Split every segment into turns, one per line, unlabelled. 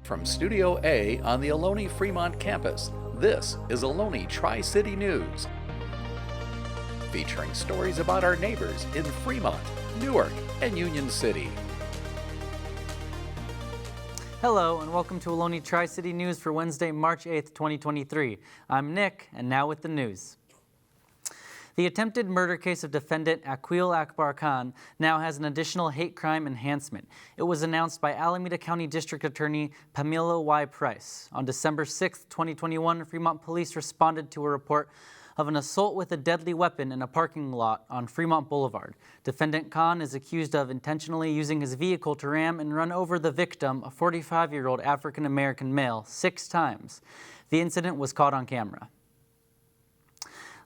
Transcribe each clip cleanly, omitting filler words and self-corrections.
From Studio A on the Ohlone Fremont campus, this is Ohlone Tri-City News, featuring stories about our neighbors in Fremont, Newark, and Union City.
Hello and welcome to Ohlone Tri-City News for Wednesday, March 8th, 2023. I'm Nick, and now with the news. The attempted murder case of defendant Aqil Akbar Khan now has an additional hate crime enhancement. It was announced by Alameda County District Attorney Pamela Y. Price. On December 6, 2021, Fremont police responded to a report of an assault with a deadly weapon in a parking lot on Fremont Boulevard. Defendant Khan is accused of intentionally using his vehicle to ram and run over the victim, a 45-year-old African-American male, 6 times. The incident was caught on camera.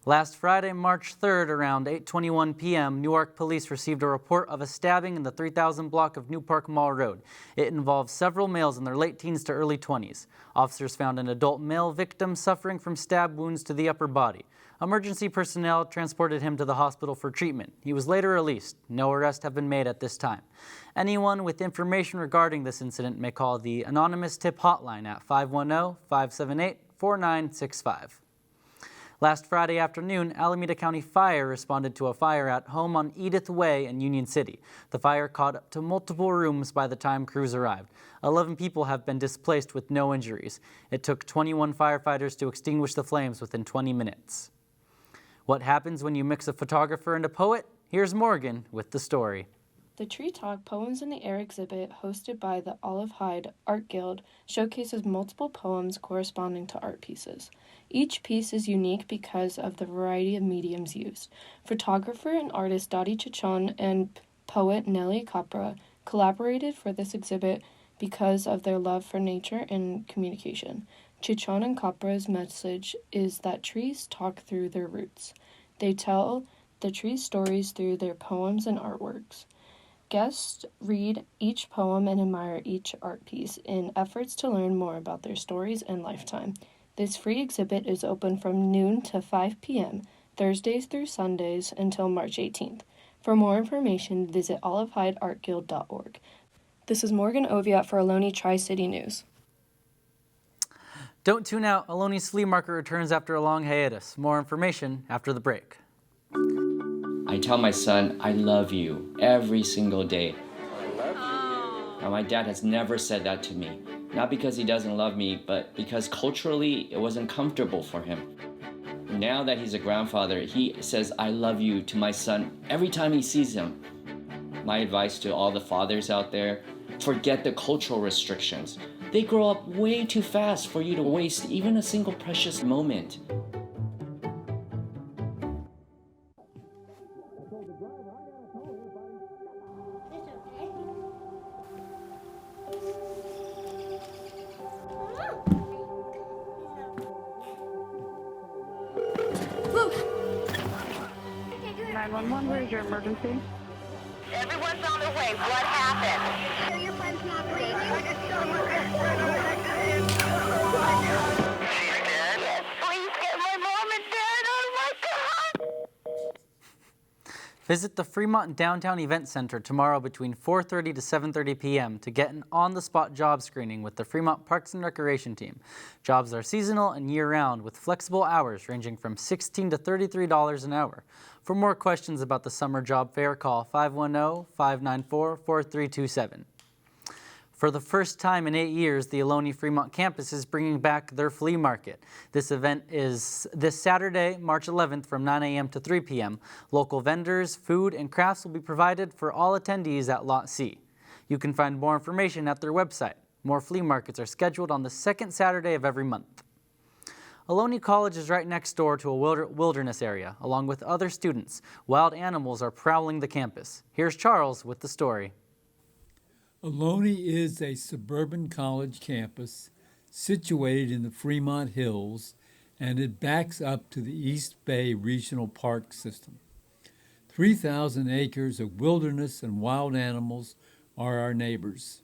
Last Friday, March 3rd, around 8:21 p.m., Newark police received a report of a stabbing in the 3000 block of New Park Mall Road. It involved several males in their late teens to early 20s. Officers found an adult male victim suffering from stab wounds to the upper body. Emergency personnel transported him to the hospital for treatment. He was later released. No arrests have been made at this time. Anyone with information regarding this incident may call the anonymous tip hotline at 510-578-4965. Last Friday afternoon, Alameda County Fire responded to a fire at home on Edith Way in Union City. The fire caught up to multiple rooms by the time crews arrived. 11 people have been displaced with no injuries. It took 21 firefighters to extinguish the flames within 20 minutes. What happens when you mix a photographer and a poet? Here's Morgan with the story.
The Tree Talk Poems in the Air exhibit, hosted by the Olive Hyde Art Guild, showcases multiple poems corresponding to art pieces. Each piece is unique because of the variety of mediums used. Photographer and artist Dottie Chichon and poet Nelly Capra collaborated for this exhibit because of their love for nature and communication. Chichon and Capra's message is that trees talk through their roots. They tell the trees' stories through their poems and artworks. Guests read each poem and admire each art piece in efforts to learn more about their stories and lifetime. This free exhibit is open from noon to 5 p.m., Thursdays through Sundays until March 18th. For more information, visit olivehydeartguild.org. This is Morgan Oviatt for Ohlone Tri-City News.
Don't tune out. Ohlone Flea Market returns after a long hiatus. More information after the break.
I tell my son, I love you every single day. I love you. Now, my dad has never said that to me. Not because he doesn't love me, but because culturally it wasn't comfortable for him. Now that he's a grandfather, he says, I love you to my son every time he sees him. My advice to all the fathers out there, forget the cultural restrictions. They grow up way too fast for you to waste even a single precious moment.
Where's your emergency?
Everyone's on their way. What happened? She's dead? Yes, please get my mom and dad. Oh my God!
Visit the Fremont Downtown Event Center tomorrow between 4:30 to 7:30 p.m. to get an on-the-spot job screening with the Fremont Parks and Recreation team. Jobs are seasonal and year-round with flexible hours ranging from $16 to $33 an hour. For more questions about the summer job fair, call 510-594-4327. For the first time in 8 years, the Ohlone Fremont campus is bringing back their flea market. This event is this Saturday, March 11th from 9 a.m. to 3 p.m. Local vendors, food, and crafts will be provided for all attendees at Lot C. You can find more information at their website. More flea markets are scheduled on the second Saturday of every month. Ohlone College is right next door to a wilderness area. Along with other students, wild animals are prowling the campus. Here's Charles with the story.
Ohlone is a suburban college campus situated in the Fremont Hills, and it backs up to the East Bay Regional Park System. 3,000 acres of wilderness and wild animals are our neighbors.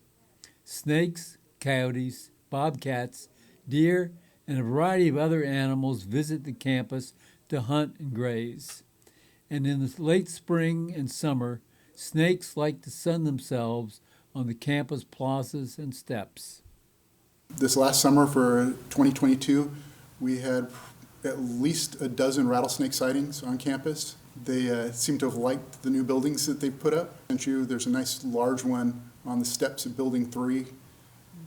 Snakes, coyotes, bobcats, deer, and a variety of other animals visit the campus to hunt and graze. And in the late spring and summer, snakes like to sun themselves on the campus plazas and steps.
This last summer for 2022, we had at least a dozen rattlesnake sightings on campus. They seem to have liked the new buildings that they put up. There's a nice large one on the steps of Building 3.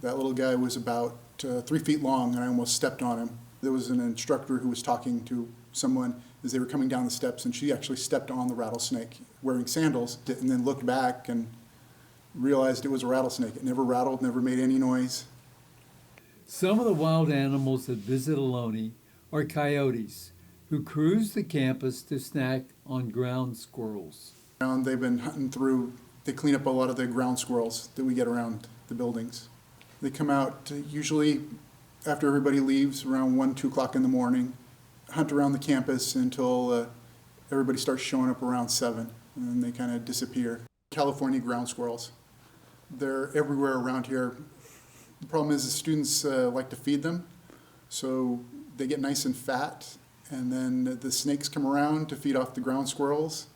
That little guy was about 3 feet long, and I almost stepped on him. There was an instructor who was talking to someone as they were coming down the steps, and she actually stepped on the rattlesnake wearing sandals, and then looked back and realized it was a rattlesnake. It never rattled, never made any noise.
Some of the wild animals that visit Ohlone are coyotes, who cruise the campus to snack on ground squirrels.
They've been hunting through, they clean up a lot of the ground squirrels that we get around the buildings. They come out usually after everybody leaves around 1, 2 o'clock in the morning, hunt around the campus until everybody starts showing up around 7, and then they kind of disappear. California ground squirrels. They're everywhere around here. The problem is the students like to feed them, so they get nice and fat, and then the snakes come around to feed off the ground squirrels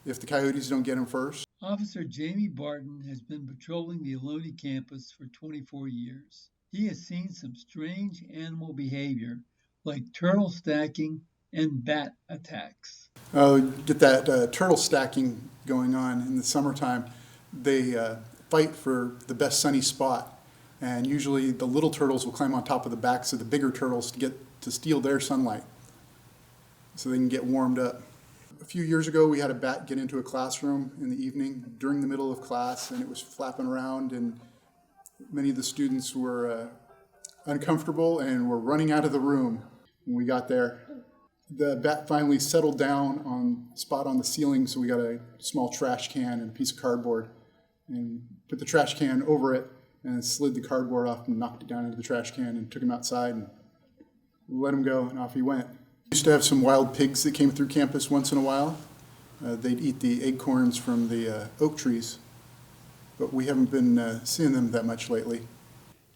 if the coyotes don't get them first.
Officer Jamie Barton has been patrolling the Ohlone campus for 24 years. He has seen some strange animal behavior, like turtle stacking and bat attacks.
Get that turtle stacking going on in the summertime. They fight for the best sunny spot. And usually the little turtles will climb on top of the backs of the bigger turtles to steal their sunlight so they can get warmed up. A few years ago, we had a bat get into a classroom in the evening during the middle of class, and it was flapping around, and many of the students were uncomfortable and were running out of the room when we got there. The bat finally settled down on a spot on the ceiling, so we got a small trash can and a piece of cardboard and put the trash can over it, and slid the cardboard off and knocked it down into the trash can and took him outside and let him go, and off he went. We used to have some wild pigs that came through campus once in a while. They'd eat the acorns from the oak trees, but we haven't been seeing them that much lately.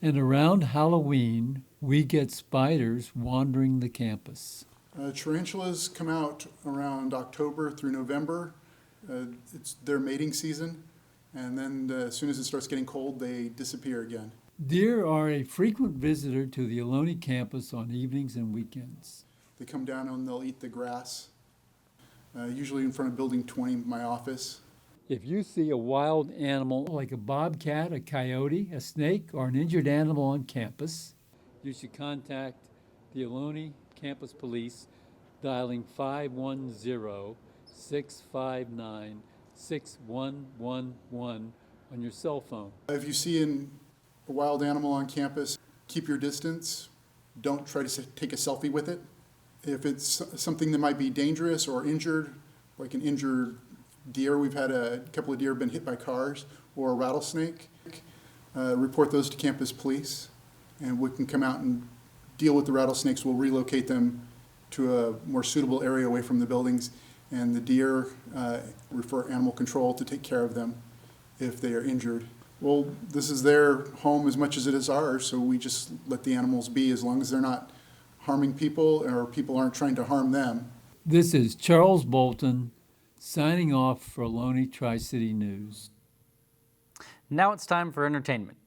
And around Halloween, we get spiders wandering the campus.
Tarantulas come out around October through November. It's their mating season. And then as soon as it starts getting cold, they disappear again.
Deer are a frequent visitor to the Ohlone campus on evenings and weekends.
They come down and they'll eat the grass, usually in front of Building 20, my office.
If you see a wild animal like a bobcat, a coyote, a snake, or an injured animal on campus, you should contact the Ohlone Campus Police, dialing 510-659-6111 on your cell phone.
If you see a wild animal on campus, keep your distance. Don't try to take a selfie with it. If it's something that might be dangerous or injured, like an injured deer, we've had a couple of deer been hit by cars, or a rattlesnake, report those to campus police, and we can come out and deal with the rattlesnakes. We'll relocate them to a more suitable area away from the buildings, and the deer refer animal control to take care of them if they are injured. Well, this is their home as much as it is ours, so we just let the animals be as long as they're not harming people or people aren't trying to harm them.
This is Charles Bolton signing off for Ohlone Tri-City News.
Now it's time for entertainment.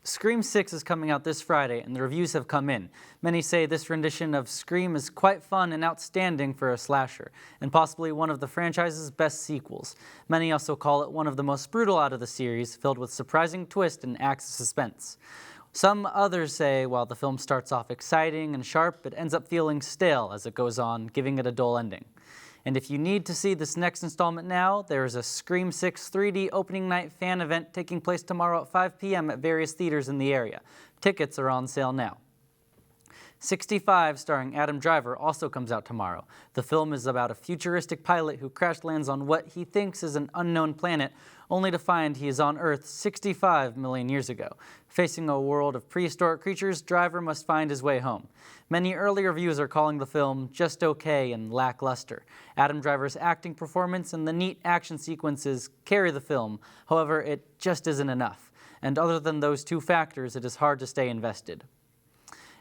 Scream 6 is coming out this Friday, and the reviews have come in. Many say this rendition of Scream is quite fun and outstanding for a slasher, and possibly one of the franchise's best sequels. Many also call it one of the most brutal out of the series, filled with surprising twists and acts of suspense. Some others say while the film starts off exciting and sharp, it ends up feeling stale as it goes on, giving it a dull ending. And if you need to see this next installment now, there is a Scream 6 3D opening night fan event taking place tomorrow at 5 p.m. at various theaters in the area. Tickets are on sale now. 65, starring Adam Driver, also comes out tomorrow. The film is about a futuristic pilot who crash lands on what he thinks is an unknown planet, only to find he is on Earth 65 million years ago. Facing a world of prehistoric creatures, Driver must find his way home. Many early reviews are calling the film just okay and lackluster. Adam Driver's acting performance and the neat action sequences carry the film. However, it just isn't enough. And other than those two factors, it is hard to stay invested.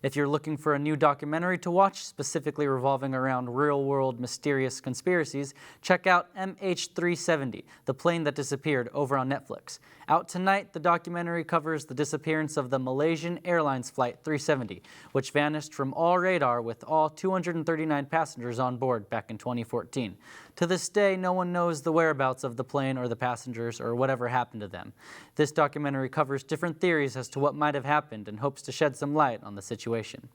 If you're looking for a new documentary to watch, specifically revolving around real-world mysterious conspiracies, check out MH370, the plane that disappeared, over on Netflix. Out tonight, the documentary covers the disappearance of the Malaysian Airlines Flight 370, which vanished from all radar with all 239 passengers on board back in 2014. To this day, no one knows the whereabouts of the plane or the passengers or whatever happened to them. This documentary covers different theories as to what might have happened and hopes to shed some light on the situation.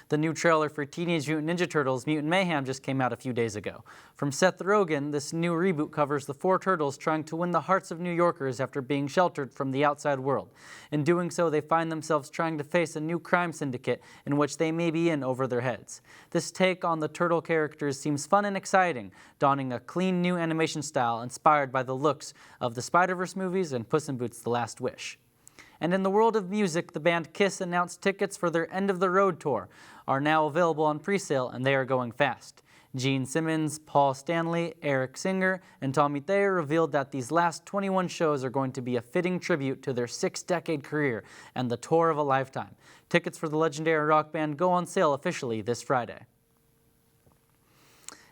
The new trailer for Teenage Mutant Ninja Turtles Mutant Mayhem just came out a few days ago. From Seth Rogen, this new reboot covers the four turtles trying to win the hearts of New Yorkers after being sheltered from the outside world. In doing so, they find themselves trying to face a new crime syndicate in which they may be in over their heads. This take on the turtle characters seems fun and exciting, donning a clean new animation style inspired by the looks of the Spider-Verse movies and Puss in Boots: The Last Wish. And in the world of music, the band Kiss announced tickets for their End of the Road tour are now available on pre-sale, and they are going fast. Gene Simmons, Paul Stanley, Eric Singer, and Tommy Thayer revealed that these last 21 shows are going to be a fitting tribute to their 6-decade career and the tour of a lifetime. Tickets for the legendary rock band go on sale officially this Friday.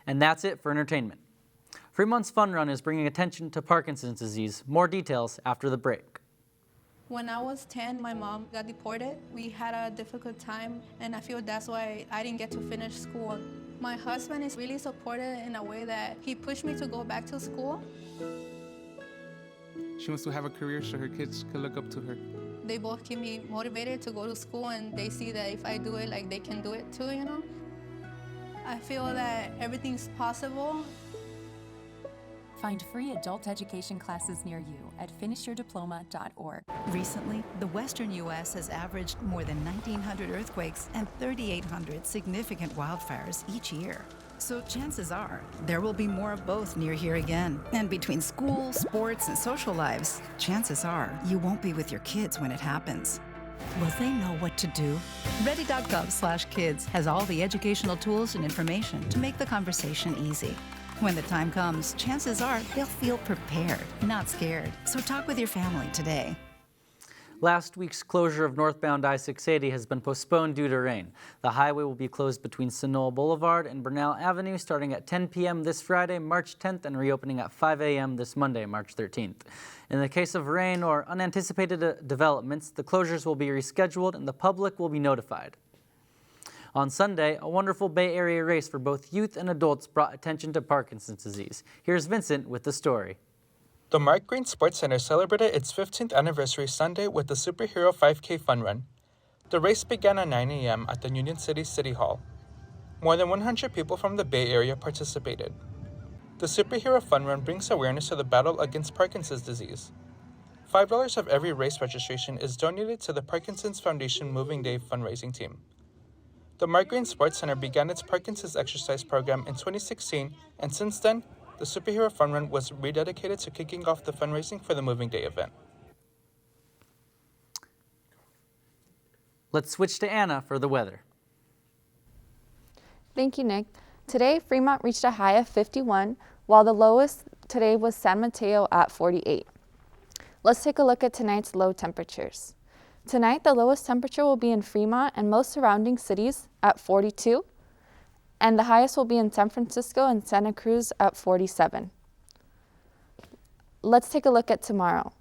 And that's it for entertainment. Fremont's Fun Run is bringing attention to Parkinson's disease. More details after the break.
When I was 10, my mom got deported. We had a difficult time, and I feel that's why I didn't get to finish school. My husband is really supportive in a way that he pushed me to go back to school.
She wants to have a career so her kids can look up to her.
They both keep me motivated to go to school, and they see that if I do it, like, they can do it too, you know? I feel that everything's possible.
Find free adult education classes near you at finishyourdiploma.org.
Recently, the western U.S. has averaged more than 1,900 earthquakes and 3,800 significant wildfires each year. So chances are there will be more of both near here again. And between school, sports, and social lives, chances are you won't be with your kids when it happens. Will they know what to do? Ready.gov/kids has all the educational tools and information to make the conversation easy. When the time comes, chances are they'll feel prepared, not scared. So talk with your family today.
Last week's closure of northbound I-680 has been postponed due to rain. The highway will be closed between Sunol Boulevard and Burnell Avenue starting at 10 p.m. this Friday, March 10th, and reopening at 5 a.m. this Monday, March 13th. In the case of rain or unanticipated developments, the closures will be rescheduled and the public will be notified. On Sunday, a wonderful Bay Area race for both youth and adults brought attention to Parkinson's disease. Here's Vincent with the story.
The Mark Green Sports Center celebrated its 15th anniversary Sunday with the Superhero 5K Fun Run. The race began at 9 a.m. at the Union City City Hall. More than 100 people from the Bay Area participated. The Superhero Fun Run brings awareness to the battle against Parkinson's disease. $5 of every race registration is donated to the Parkinson's Foundation Moving Day fundraising team. The Mark Green Sports Center began its Parkinson's exercise program in 2016, and since then, the Superhero Fun Run was rededicated to kicking off the fundraising for the Moving Day event.
Let's switch to Anna for the weather.
Thank you, Nick. Today, Fremont reached a high of 51, while the lowest today was San Mateo at 48. Let's take a look at tonight's low temperatures. Tonight, the lowest temperature will be in Fremont and most surrounding cities at 42, and the highest will be in San Francisco and Santa Cruz at 47. Let's take a look at tomorrow.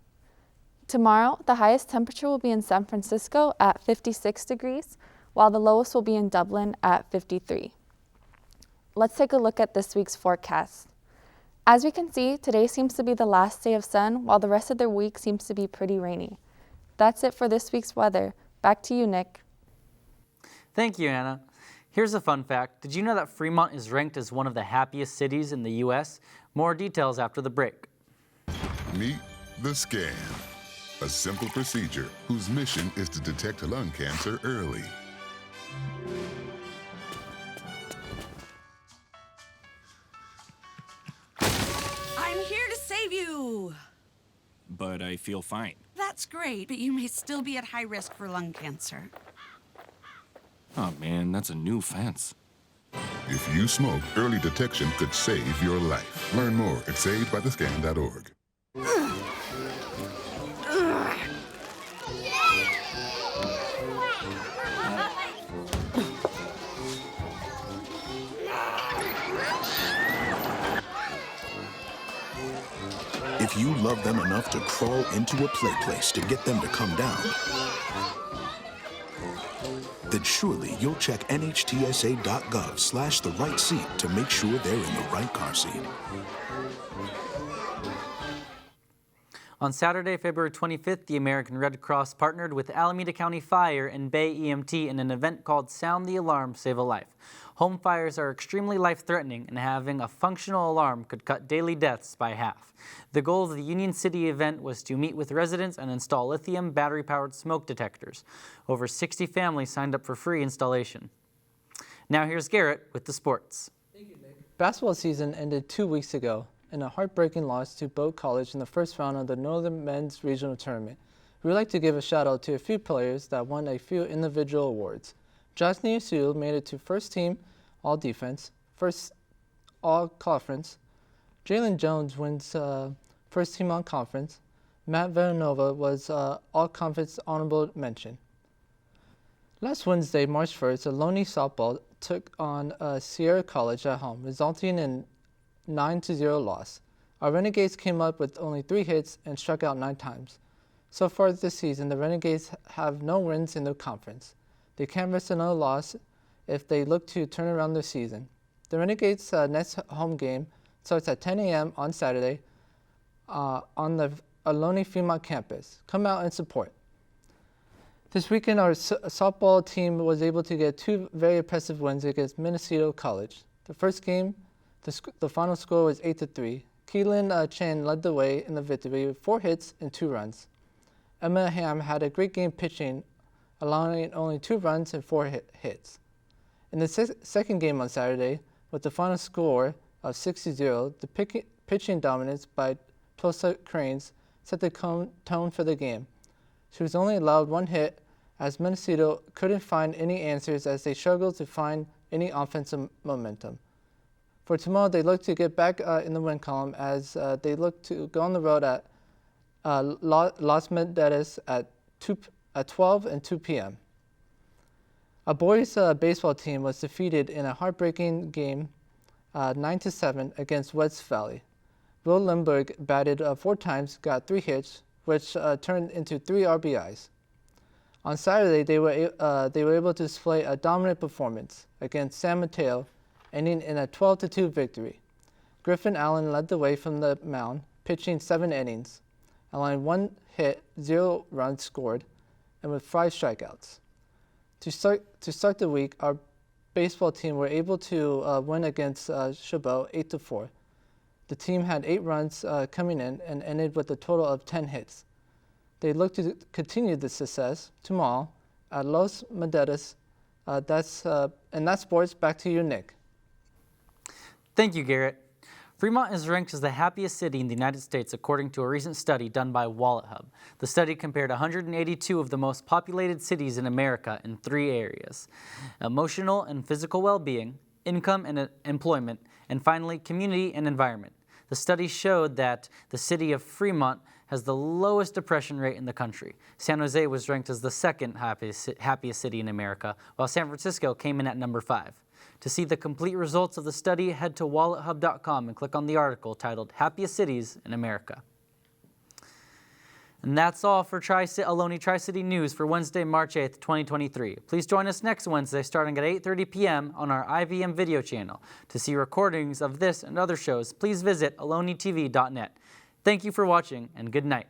Tomorrow, the highest temperature will be in San Francisco at 56 degrees, while the lowest will be in Dublin at 53. Let's take a look at this week's forecast. As we can see, today seems to be the last day of sun, while the rest of the week seems to be pretty rainy. That's it for this week's weather. Back to you, Nick.
Thank you, Anna. Here's a fun fact. Did you know that Fremont is ranked as one of the happiest cities in the U.S.? More details after the break.
Meet the scan, a simple procedure whose mission is to detect lung cancer early.
I'm here to save you.
But I feel fine.
That's great, but you may still be at high risk for lung cancer.
Oh man, that's a new fence.
If you smoke, early detection could save your life. Learn more at savedbythescan.org.
If you love them enough to crawl into a play place to get them to come down, then surely you'll check nhtsa.gov/the right seat to make sure they're in the right car seat.
On Saturday, February 25th, the American Red Cross partnered with Alameda County Fire and Bay EMT in an event called Sound the Alarm, Save a Life. Home fires are extremely life-threatening, and having a functional alarm could cut daily deaths by half. The goal of the Union City event was to meet with residents and install lithium battery-powered smoke detectors. Over 60 families signed up for free installation. Now here's Garrett with the sports.
Basketball season ended 2 weeks ago in a heartbreaking loss to Ohlone College in the first round of the Northern Men's Regional Tournament. We would like to give a shout out to a few players that won a few individual awards. Josh Niusul made it to first team all defense, first all conference. Jalen Jones wins first team all conference. Matt Villanova was all conference honorable mention. Last Wednesday, March 1st, Ohlone softball took on Sierra College at home, resulting in 9-0 loss. Our Renegades came up with only 3 hits and struck out 9 times. So far this season, the Renegades have no wins in the conference. They can't risk another loss if they look to turn around their season. The Renegades' next home game starts at 10 a.m. on Saturday on the Ohlone Fremont campus. Come out and support. This weekend, our softball team was able to get 2 very impressive wins against Ohlone College. The first game, the final score was 8-3. Keelan Chen led the way in the victory with 4 hits and 2 runs. Emma Ham had a great game pitching, allowing only 2 runs and 4 hits. In the second game on Saturday, with the final score of 6-0, the pitching dominance by Tulsa Cranes set the tone for the game. She was only allowed 1 hit, as Minnesota couldn't find any answers as they struggled to find any offensive momentum. For tomorrow, they look to get back in the win column as they look to go on the road at Las Medeiros at 12 and 2 p.m. Our boys baseball team was defeated in a heartbreaking game 9-7 against West Valley. Will Lindbergh batted 4 times, got 3 hits, which turned into 3 RBIs. On Saturday, they were able to display a dominant performance against San Mateo, ending in a 12-2 victory. Griffin Allen led the way from the mound, pitching 7 innings, allowing 1 hit, 0 runs scored, and with 5 strikeouts. To start the week, our baseball team were able to win against Chabot 8-4. The team had 8 runs coming in and ended with a total of 10 hits. They look to continue the success tomorrow at Los Medeiros. And that's sports. Back to you, Nick.
Thank you, Garrett. Fremont is ranked as the happiest city in the United States according to a recent study done by WalletHub. The study compared 182 of the most populated cities in America in 3 areas: emotional and physical well-being, income and employment, and finally, community and environment. The study showed that the city of Fremont has the lowest depression rate in the country. San Jose was ranked as the 2nd happiest city in America, while San Francisco came in at number 5. To see the complete results of the study, head to wallethub.com and click on the article titled Happiest Cities in America. And that's all for Ohlone Tri-City News for Wednesday, March 8th, 2023. Please join us next Wednesday starting at 8:30 p.m. on our IVM video channel. To see recordings of this and other shows, please visit ohlonetv.net. Thank you for watching, and good night.